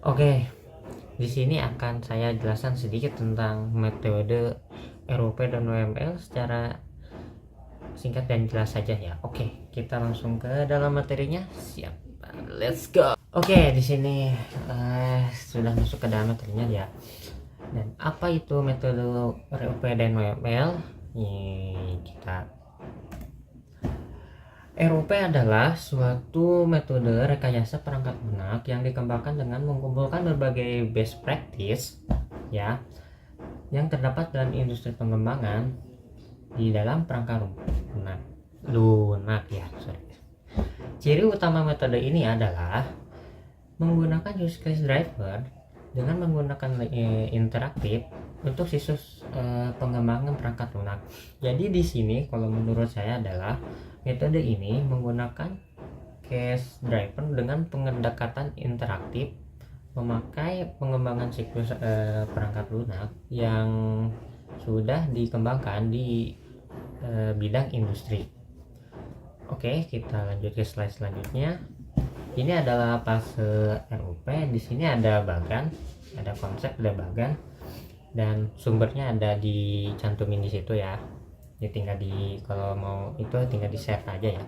Oke, di sini akan saya jelaskan sedikit tentang metode ROP dan WML secara singkat dan jelas saja ya. Oke, kita langsung ke dalam materinya. Siap. Let's go. Oke, di sini sudah masuk ke dalam materinya ya. Dan apa itu metode ROP dan WML? Ini kita ROP adalah suatu metode rekayasa perangkat lunak yang dikembangkan dengan mengumpulkan berbagai best practice ya yang terdapat dalam industri pengembangan di dalam perangkat lunak ya. Ciri utama metode ini adalah menggunakan use case driver dengan menggunakan interaktif untuk siklus pengembangan perangkat lunak. Jadi di sini kalau menurut saya adalah metode ini menggunakan case driver dengan pendekatan interaktif, memakai pengembangan siklus perangkat lunak yang sudah dikembangkan di bidang industri. Oke, kita lanjut ke slide selanjutnya. Ini adalah fase RUP. Di sini ada bagan, ada konsep, ada bagan, dan sumbernya ada dicantumin di situ ya. Jadi tinggal kalau mau itu tinggal di save aja ya.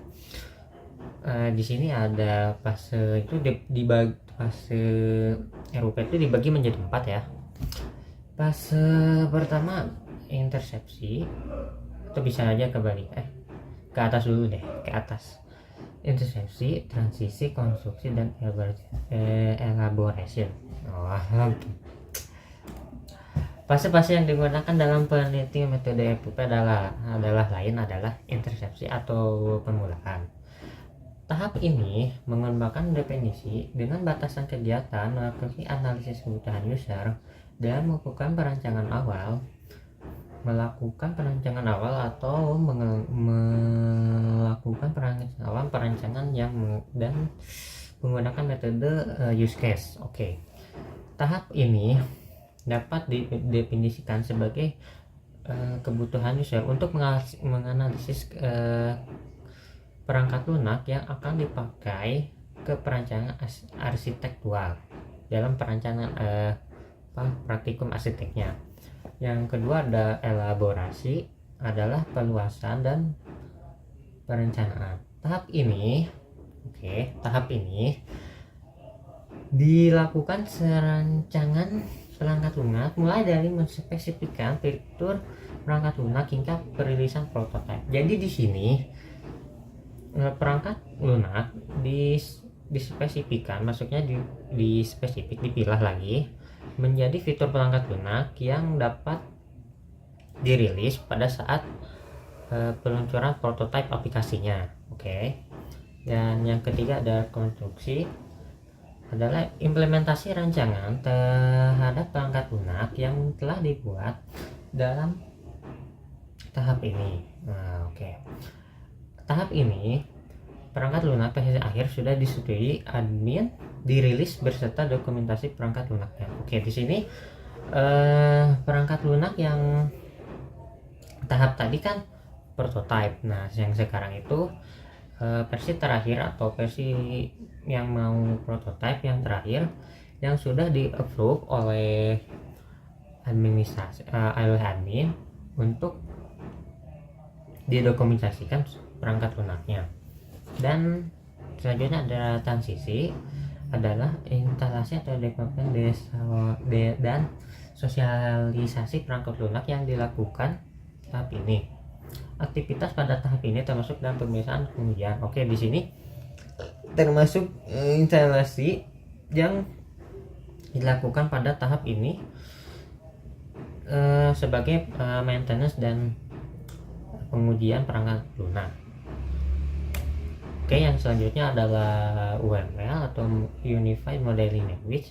Di sini ada fase itu dibagi, fase RUP itu dibagi menjadi 4 ya. Fase pertama intersepsi, atau bisa aja kebalik, ke atas dulu deh, ke atas. Intersepsi, transisi, konstruksi, dan elaboration. Fase-fase yang digunakan dalam penelitian metode RUP adalah intersepsi atau permulaan. Tahap ini mengembangkan definisi dengan batasan kegiatan, melakukan analisis kebutuhan user, dan melakukan perancangan awal atau melakukan perancangan dan menggunakan metode use case. Oke. Tahap ini dapat didefinisikan sebagai kebutuhan user untuk menganalisis perangkat lunak yang akan dipakai ke perancangan arsitektural dalam perancangan praktikum arsiteknya. Yang kedua ada elaborasi, adalah peluasan dan perencanaan. Tahap ini dilakukan serancangan perangkat lunak mulai dari menspesifikkan fitur perangkat lunak hingga perilisan prototipe. Jadi di sini perangkat lunak dispesifikan, maksudnya dipilah lagi menjadi fitur perangkat lunak yang dapat dirilis pada saat peluncuran prototipe aplikasinya. Oke. Dan yang ketiga ada konstruksi, adalah implementasi rancangan terhadap perangkat lunak yang telah dibuat dalam tahap ini. Tahap ini perangkat lunak versi akhir sudah disetujui admin, dirilis beserta dokumentasi perangkat lunaknya. Oke, di sini perangkat lunak yang tahap tadi kan prototype. Nah, yang sekarang itu versi terakhir atau versi yang mau prototype yang terakhir yang sudah di-approve oleh administrasi admin untuk didokumentasikan perangkat lunaknya. Dan selanjutnya ada transisi, adalah instalasi atau development dan sosialisasi perangkat lunak yang dilakukan tahap ini. Aktivitas pada tahap ini termasuk dalam pemeriksaan pengujian. Oke, di sini termasuk instalasi yang dilakukan pada tahap ini sebagai maintenance dan pengujian perangkat lunak. Oke, yang selanjutnya adalah UML atau Unified Modeling Language.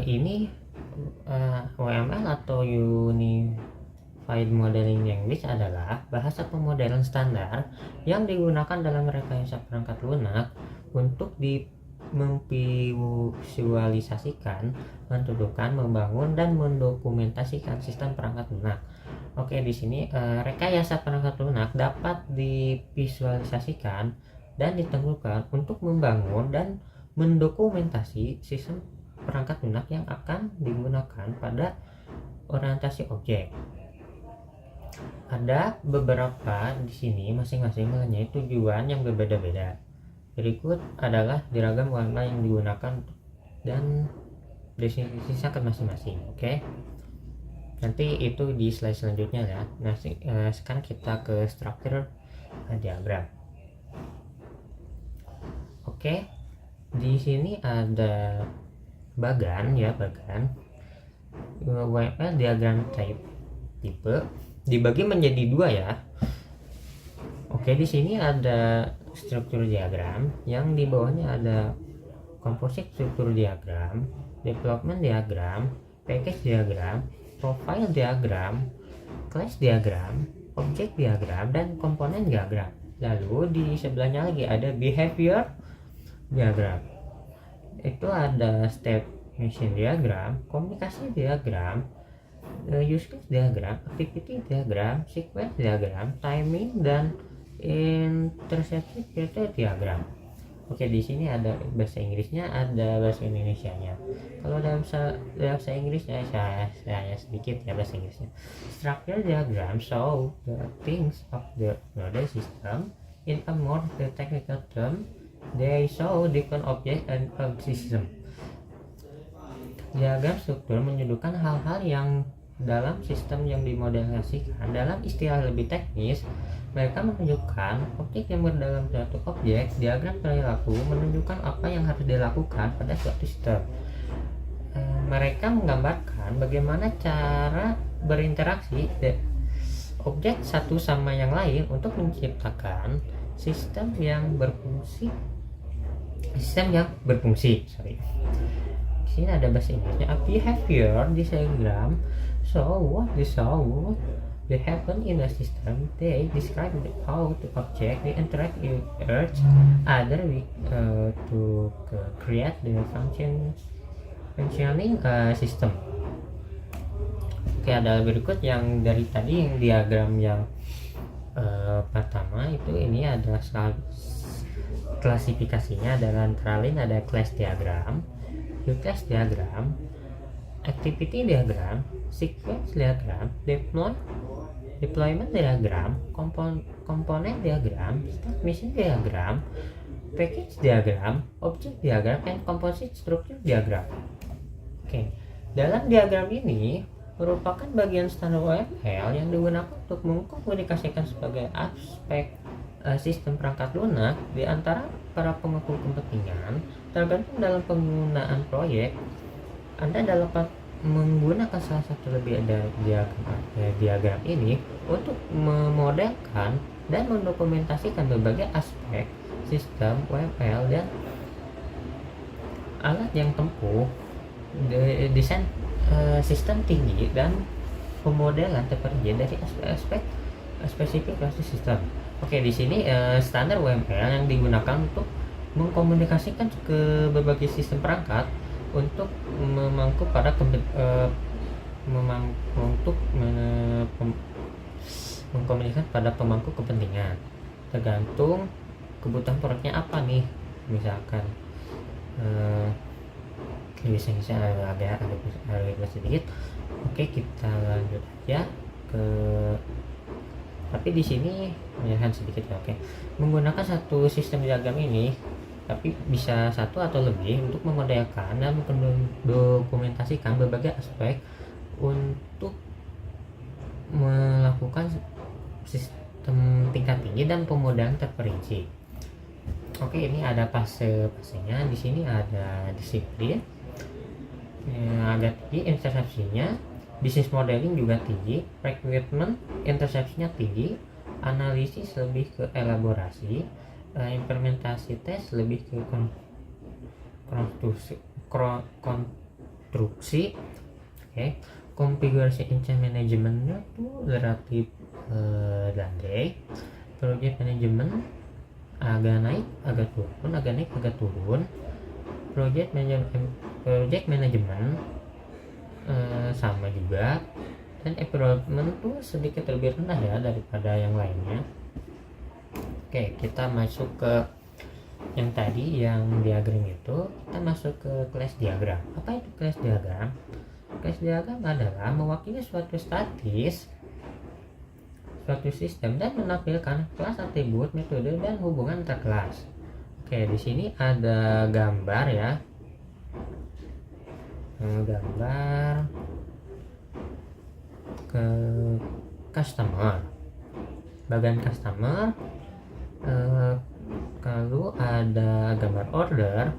Ini UML atau Unified Modeling Language adalah bahasa pemodelan standar yang digunakan dalam rekayasa perangkat lunak untuk memvisualisasikan, menentukan, membangun, dan mendokumentasikan sistem perangkat lunak. Oke, di sini rekayasa perangkat lunak dapat divisualisasikan dan ditentukan untuk membangun dan mendokumentasi sistem perangkat lunak yang akan digunakan pada orientasi objek. Ada beberapa di sini masing-masing mempunyai tujuan yang berbeda-beda. Berikut adalah diragam warna yang digunakan dan definisikan masing-masing. Oke. Nanti itu di slide selanjutnya ya. Nah, sekarang kita ke struktur diagram. Oke. Di sini ada bagan WML diagram tipe dibagi menjadi dua ya. Oke, di sini ada struktur diagram yang di bawahnya ada komposit struktur diagram, development diagram, package diagram, profile diagram, class diagram, object diagram, dan komponen diagram. Lalu di sebelahnya lagi ada behavior diagram. Itu ada step function diagram, komunikasi diagram, use case diagram, activity diagram, sequence diagram, timing, dan intersection filter diagram. Oke, di sini ada bahasa Inggrisnya, ada bahasa Indonesianya. Kalau dalam bahasa Inggrisnya saya sedikit ya bahasa Inggrisnya. Structure diagram show the things of the model system. In a more technical term, they show different objects and system. Diagram struktur menunjukkan hal-hal yang dalam sistem yang dimodifikasikan. Dalam istilah lebih teknis, mereka menunjukkan objek yang berdalam suatu objek. Diagram perilaku menunjukkan apa yang harus dilakukan pada suatu sistem. Mereka menggambarkan bagaimana cara berinteraksi objek satu sama yang lain untuk menciptakan sistem yang berfungsi. Di sini ada bahasa Inggrisnya. A behavior diagram what they happen in a system. They describe how the object they interact with each other to create the functioning system. Oke, ada berikut yang dari tadi yang diagram yang pertama itu. Ini ada klasifikasinya, ada antara lain ada class diagram, class diagram, activity diagram, sequence diagram, deployment diagram, komponen diagram, state machine diagram, package diagram, object diagram, and composite structure diagram. Oke, dalam diagram ini merupakan bagian standar WML yang digunakan untuk mengkomunikasikan sebagai aspek sistem perangkat lunak di antara para pemangku kepentingan. Tergantung dalam penggunaan proyek, Anda dapat menggunakan salah satu lebih dari diagram ini untuk memodelkan dan mendokumentasikan berbagai aspek sistem WML dan alat yang tempuh desain sistem tinggi dan pemodelan terperinci dari aspek spesifikasi sistem. Oke, di sini standar WML yang digunakan untuk mengkomunikasikan ke berbagai sistem perangkat untuk memangku pada mengkomunikasikan pada pemangku kepentingan. Tergantung kebutuhan proyeknya apa nih, misalkan biasanya agak sedikit. Oke, kita lanjut aja ke, tapi di sini menjelaskan sedikit ya. Oke, menggunakan satu sistem diagram ini, tapi bisa satu atau lebih, untuk memodelkan dan mendokumentasikan berbagai aspek untuk melakukan sistem tingkat tinggi dan pemodelan terperinci. Oke, ini ada pasenya. Di sini ada disiplin, agak tinggi intersepsinya. Bisnis modeling juga tinggi, requirement intersepsinya tinggi, analisis lebih ke elaborasi, implementasi tes lebih ke konstruksi. Oke, konfigurasi engine manajemennya tuh relatif landai. Project management agak naik agak turun. Project management sama juga, dan environment tuh sedikit lebih rendah ya daripada yang lainnya. Oke, kita masuk ke yang tadi yang diagram itu, kita masuk ke class diagram. Apa itu class diagram? Class diagram adalah mewakili suatu suatu sistem dan menampilkan kelas, atribut, metode, dan hubungan antar kelas. Oke, di sini ada gambar ya. Gambar ke customer, bagian customer, lalu ada gambar order,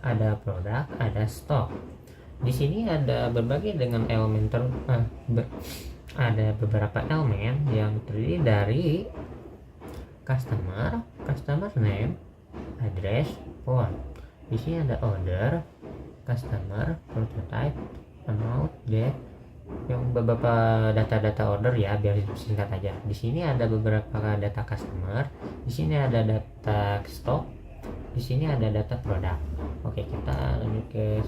ada produk, ada stok. Di sini ada berbagai dengan elemen ada beberapa elemen yang terdiri dari customer name, address, phone. Di sini ada order, customer, prototype, amount, date, yang beberapa data-data order ya, biar singkat aja. Di sini ada beberapa data customer, di sini ada data stok, di sini ada data produk. Oke, kita lanjut ke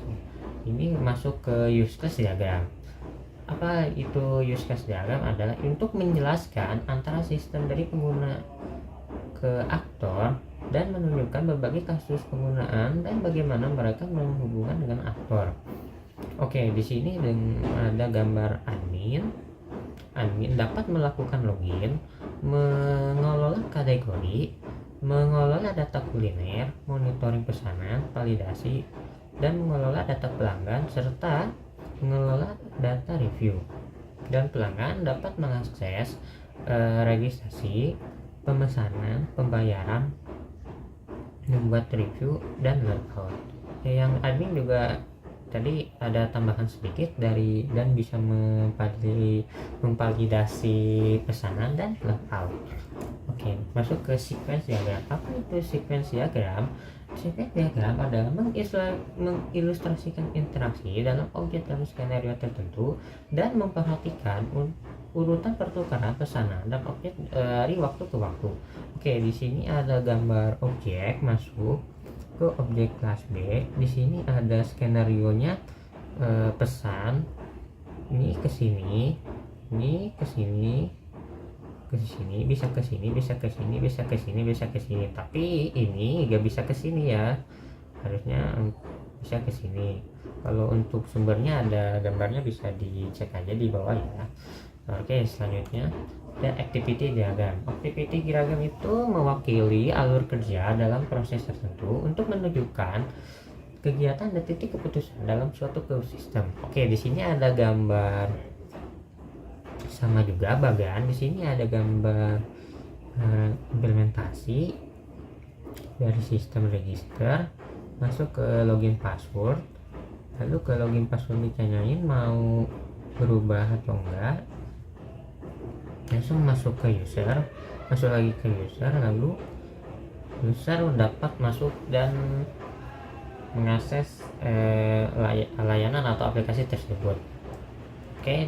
ini, masuk ke use case diagram. Apa itu use case diagram? Adalah untuk menjelaskan antara sistem dari pengguna ke aktor dan menunjukkan berbagai kasus penggunaan dan bagaimana mereka menghubungkan dengan aktor. Oke, di sini ada gambar admin. Admin dapat melakukan login, mengelola kategori, mengelola data kuliner, monitoring pesanan, validasi, dan mengelola data pelanggan, serta mengelola data review. Dan pelanggan dapat mengakses registrasi, pemesanan, pembayaran, membuat review, dan layout. Yang admin juga tadi ada tambahan sedikit dan bisa memvalidasi pesanan dan layout. Oke, masuk ke sequence diagram. Apa itu sequence diagram? Sequence diagram adalah mengilustrasikan interaksi dalam objek dalam skenario tertentu dan memperhatikan urutan pertukaran pesanan dan objek dari waktu ke waktu. Oke, di sini ada gambar objek masuk ke objek kelas B. Di sini ada skenario-nya, pesan ini ke sini, ini ke sini, ke sini, bisa ke sini, bisa ke sini, bisa ke sini, bisa ke sini. Tapi ini gak bisa ke sini ya, harusnya bisa ke sini. Kalau untuk sumbernya ada gambarnya, bisa dicek aja di bawah ya. Oke, selanjutnya ada activity diagram. Activity diagram itu mewakili alur kerja dalam proses tertentu untuk menunjukkan kegiatan dan titik keputusan dalam suatu sistem. Oke, di sini ada gambar sama juga bagian. Di sini ada gambar implementasi dari sistem register, masuk ke login password, lalu ke login password ditanyain mau berubah atau enggak, langsung masuk ke user, masuk lagi ke user, lalu user dapat masuk dan mengakses layanan atau aplikasi tersebut. Oke,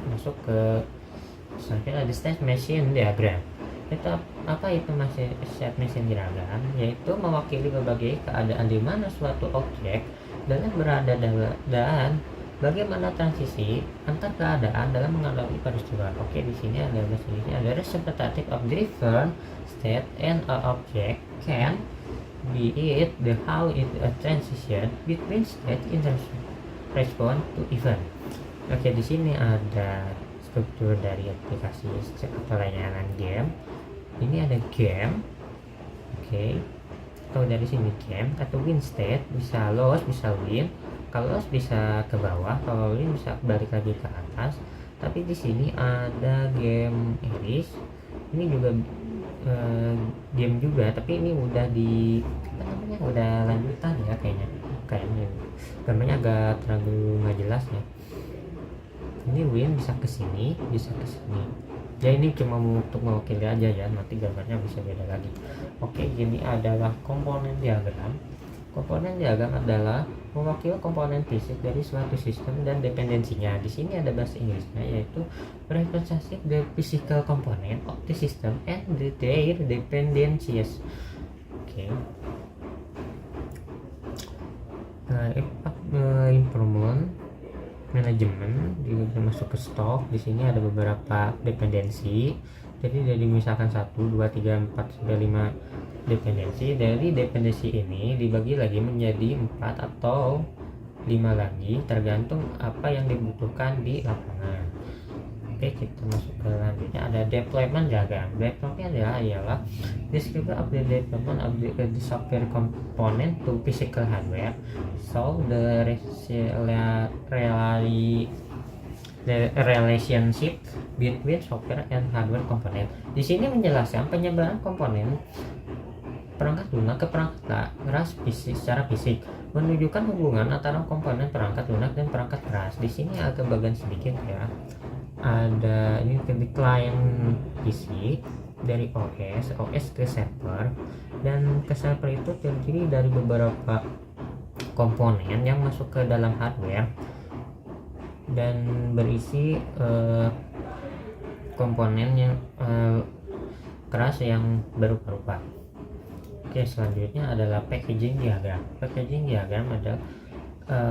masuk ke selanjutnya ada state machine diagram. Itu apa itu state machine diagram? Yaitu mewakili berbagai keadaan di mana suatu objek dalam berada dan bagaimana transisi antar keadaan dalam mengalami peristiwa. Oke, di sini ada bahasa Inggrisnya, ada representative of different state and a object can be it the how it a transition between state in response to event. Oke, di sini ada struktur dari aplikasi atau layanan game. Ini ada game. Oke, atau dari sini game atau win state, bisa loss, bisa win. Kalau loss bisa ke bawah, kalau win bisa balik lagi ke atas. Tapi di sini ada game Iris. Ini juga game juga, tapi ini udah udah lanjutan ya kayaknya. Gambarnya agak terlalu nggak jelas ya. Ini win bisa ke sini, bisa ke sini. Ya ini cuma untuk mewakili aja ya, nanti gambarnya bisa beda lagi. Oke, ini adalah komponen diagram. Komponen diagram adalah mewakili komponen fisik dari suatu sistem dan dependensinya. Di sini ada bahasa Inggrisnya, yaitu representative the physical component of the system and their dependencies. Oke. Improvement manajemen juga masuk ke stok. Di sini ada beberapa dependensi Jadi dari misalkan 1, 2, 3, 4 sampai 5 dependensi. Dari dependensi ini dibagi lagi menjadi 4 atau 5 lagi, tergantung apa yang dibutuhkan di lapangan. Oke, kita masuk ke selanjutnya, ada deployment diagram. Deployment ialah description of the deployment of the software component to physical hardware. So the relationship between software and hardware component. Di sini menjelaskan penyebaran komponen perangkat lunak ke perangkat keras fisik secara fisik, menunjukkan hubungan antara komponen perangkat lunak dan perangkat keras. Di sini agak bagian sedikit ya. Ada ini ke client PC dari OS ke server, dan ke server itu terdiri dari beberapa komponen yang masuk ke dalam hardware dan berisi komponen yang keras yang berupa-rupa. Oke, selanjutnya adalah packaging diagram. Packaging diagram ada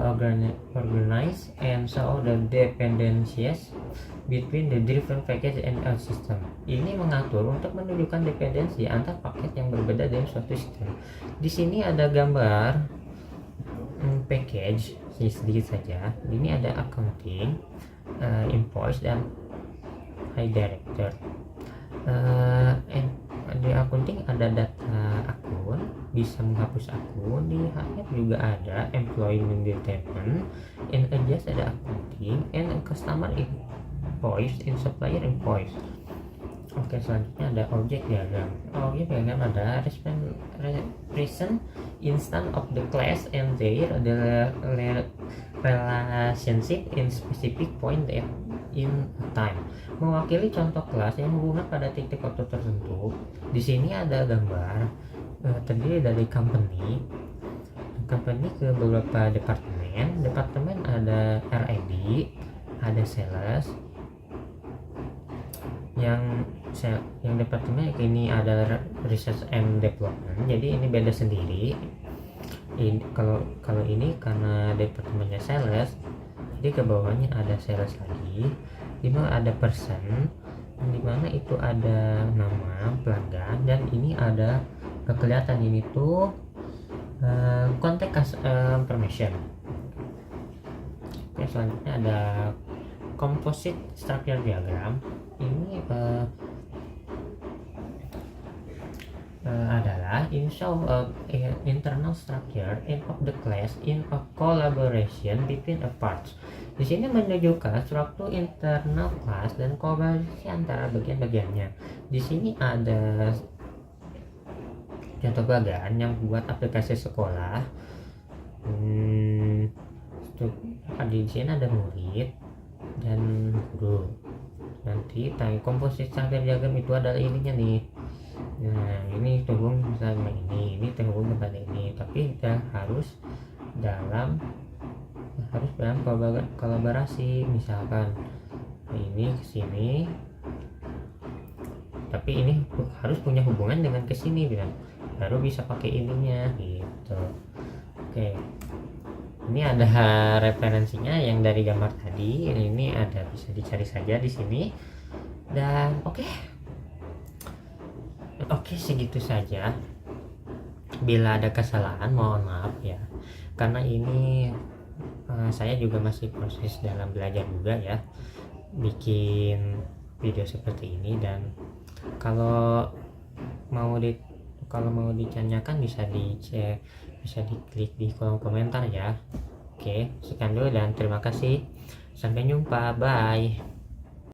organize and show the dependencies between the different package and a system. Ini mengatur untuk menunjukkan dependensi antar paket yang berbeda dalam suatu sistem. Di sini ada gambar package sedikit saja. Ini ada accounting, invoice, dan high director. Di accounting ada data akun, bisa menghapus akun. Di HR juga ada employment detailment, in adjust ada accounting, and customer invoice, in supplier invoice. Oke, selanjutnya ada object diagram. Object diagram ada represent instance of the class and their relationship in specific point in time. Mewakili contoh kelas yang hubungan pada titik waktu tertentu. Di sini ada gambar terdiri dari company ke beberapa departemen ada R&D, ada sales, yang departemen ini ada research and development. Jadi ini beda sendiri. Ini kalau ini karena departemennya sales, jadi ke bawahnya ada sales lagi, dimana ada person, dimana itu ada nama pelanggan, dan ini ada kelihatan ini tuh contact information. Oke, selanjutnya ada composite structure diagram. Ini adalah show internal structure of the class in a collaboration between a parts. Di sini menunjukkan struktur internal kelas dan kolaborasi antara bagian-bagiannya. Di sini ada contoh bagian yang buat aplikasi sekolah. Di sini ada murid dan guru. Nanti komposisi structure diagram itu adalah ininya nih. Nah, ini terhubung sama ini terhubung kepada ini, tapi kita harus dalam kolaborasi. Misalkan ini ke sini, tapi ini harus punya hubungan dengan ke sini, baru bisa pakai ininya gitu. Oke, ini ada referensinya yang dari gambar tadi. Ini ada, bisa dicari saja di sini. Dan oke, segitu saja. Bila ada kesalahan mohon maaf ya, karena ini saya juga masih proses dalam belajar juga ya, bikin video seperti ini. Dan kalau mau ditanyakan bisa diklik di kolom komentar ya. Oke, sekian dulu dan terima kasih. Sampai jumpa, bye.